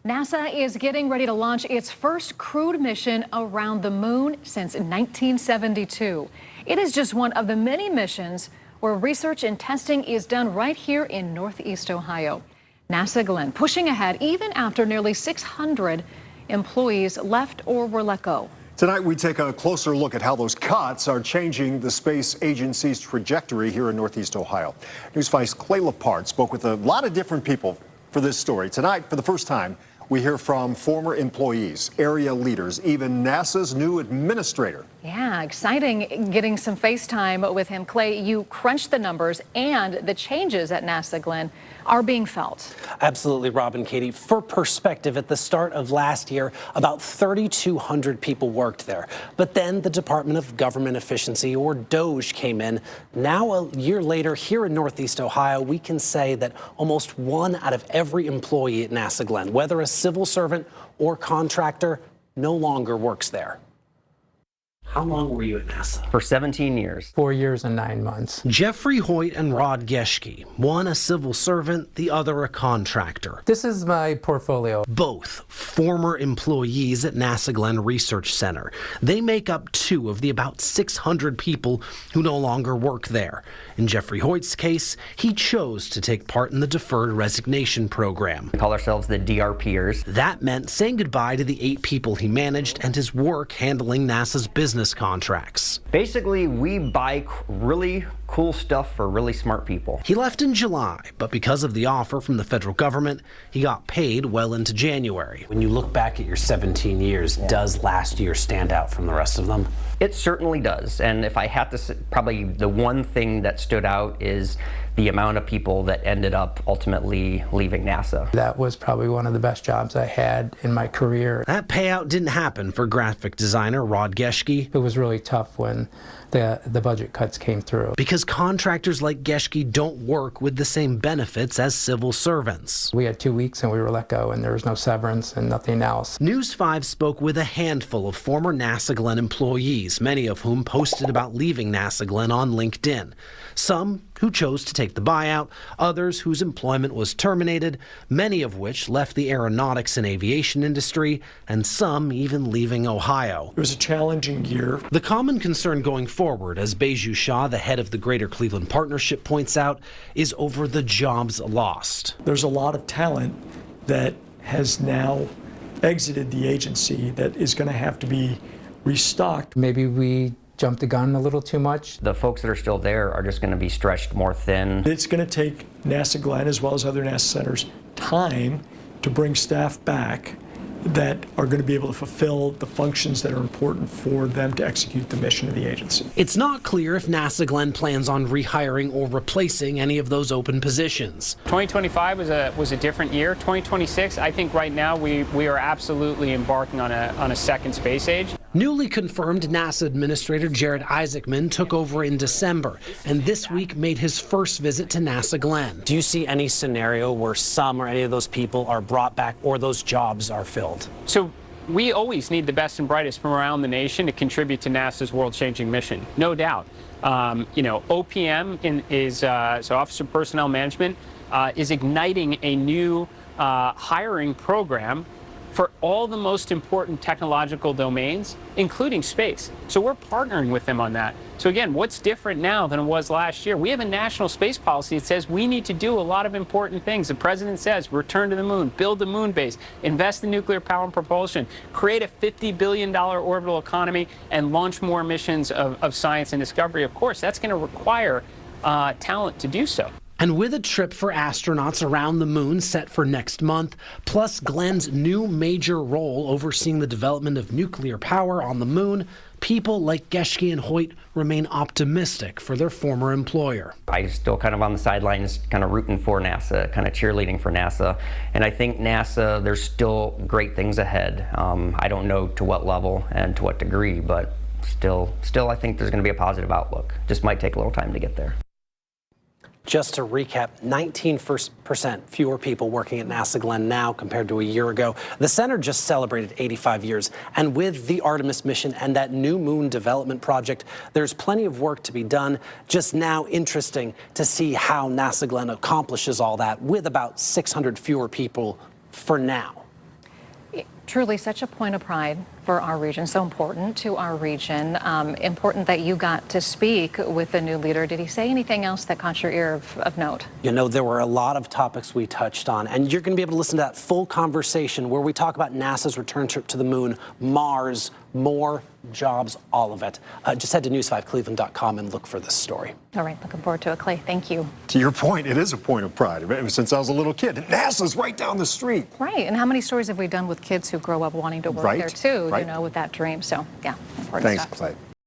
NASA is getting ready to launch its first crewed mission around the moon since 1972. It is just one of the many missions where research and testing is done right here in Northeast Ohio. NASA Glenn pushing ahead even after nearly 600 employees left or were let go. Tonight, we take a closer look at how those cuts are changing the space agency's trajectory here in Northeast Ohio. News 5's Clay Lepard spoke with a lot of different people for this story. Tonight, for the first time, we hear from former employees, area leaders, even NASA's new administrator. Yeah, exciting getting some FaceTime with him. Clay, you crunched the numbers, and the changes at NASA, Glenn, are being felt. Absolutely, Rob and Katie. For perspective, at the start of last year, about 3,200 people worked there. But then the Department of Government Efficiency, or DOGE, came in. Now, a year later, here in Northeast Ohio, we can say that almost one out of every employee at NASA, Glenn, whether a civil servant or contractor, no longer works there. How long were you at NASA? For 17 years. 4 years and 9 months. Jeffrey Hoyt and Rod Geschke, one a civil servant, the other a contractor. This is my portfolio. Both former employees at NASA Glenn Research Center. They make up two of the about 600 people who no longer work there. In Jeffrey Hoyt's case, he chose to take part in the Deferred Resignation Program. We call ourselves the DRPers. That meant saying goodbye to the 8 people he managed and his work handling NASA's business contracts. Basically, we buy really cool stuff for really smart people. He left in July, but because of the offer from the federal government, he got paid well into January. When you look back at your 17 years, does last year stand out from the rest of them? It certainly does. And if I had to say, probably the one thing that stood out is the amount of people that ended up ultimately leaving NASA. That was probably one of the best jobs I had in my career. That payout didn't happen for graphic designer Rod Geschke. It was really tough when the budget cuts came through. Because contractors like Geschke don't work with the same benefits as civil servants. We had 2 weeks and we were let go, and there was no severance and nothing else. News 5 spoke with a handful of former NASA Glenn employees, many of whom posted about leaving NASA Glenn on LinkedIn. Some who chose to take the buyout, others whose employment was terminated, many of which left the aeronautics and aviation industry, and some even leaving Ohio. It was a challenging year. The common concern going forward, as Beju Shah, the head of the Greater Cleveland Partnership, points out, is over the jobs lost. There's a lot of talent that has now exited the agency that is going to have to be restocked. Maybe we jumped the gun a little too much. The folks that are still there are just going to be stretched more thin. It's going to take NASA Glenn, as well as other NASA centers, time to bring staff back that are going to be able to fulfill the functions that are important for them to execute the mission of the agency. It's not clear if NASA Glenn plans on rehiring or replacing any of those open positions. 2025 was a different year. 2026, I think right now we are absolutely embarking on a second space age. Newly confirmed NASA Administrator Jared Isaacman took over in December, and this week made his first visit to NASA Glenn. Do you see any scenario where some or any of those people are brought back or those jobs are filled? So we always need the best and brightest from around the nation to contribute to NASA's world-changing mission, no doubt. OPM so Office of Personnel Management, is igniting a new hiring program for all the most important technological domains, including space. So we're partnering with them on that. So again, what's different now than it was last year? We have a national space policy that says we need to do a lot of important things. The president says return to the moon, build the moon base, invest in nuclear power and propulsion, create a $50 billion orbital economy, and launch more missions of science and discovery. Of course, that's going to require talent to do so. And with a trip for astronauts around the moon set for next month, plus Glenn's new major role overseeing the development of nuclear power on the moon, people like Geschke and Hoyt remain optimistic for their former employer. I'm still kind of on the sidelines, kind of rooting for NASA, kind of cheerleading for NASA. And I think NASA, there's still great things ahead. I don't know to what level and to what degree, but still I think there's going to be a positive outlook. Just might take a little time to get there. Just to recap, 19% fewer people working at NASA Glenn now compared to a year ago. The center just celebrated 85 years. And with the Artemis mission and that new moon development project, there's plenty of work to be done. Just now interesting to see how NASA Glenn accomplishes all that with about 600 fewer people for now. Truly such a point of pride for our region, so important to our region. Important that you got to speak with the new leader. Did he say anything else that caught your ear of note? You know, there were a lot of topics we touched on, and you're going to be able to listen to that full conversation where we talk about NASA's return trip to the moon, Mars, more jobs, all of it. Just head to news5cleveland.com and look for this story. All right, looking forward to it, Clay. Thank you. To your point, it is a point of pride. Since I was a little kid, NASA's right down the street. Right, and how many stories have we done with kids who grow up wanting to work there too, you know, with that dream. So, yeah, important Thanks, stuff. Clay.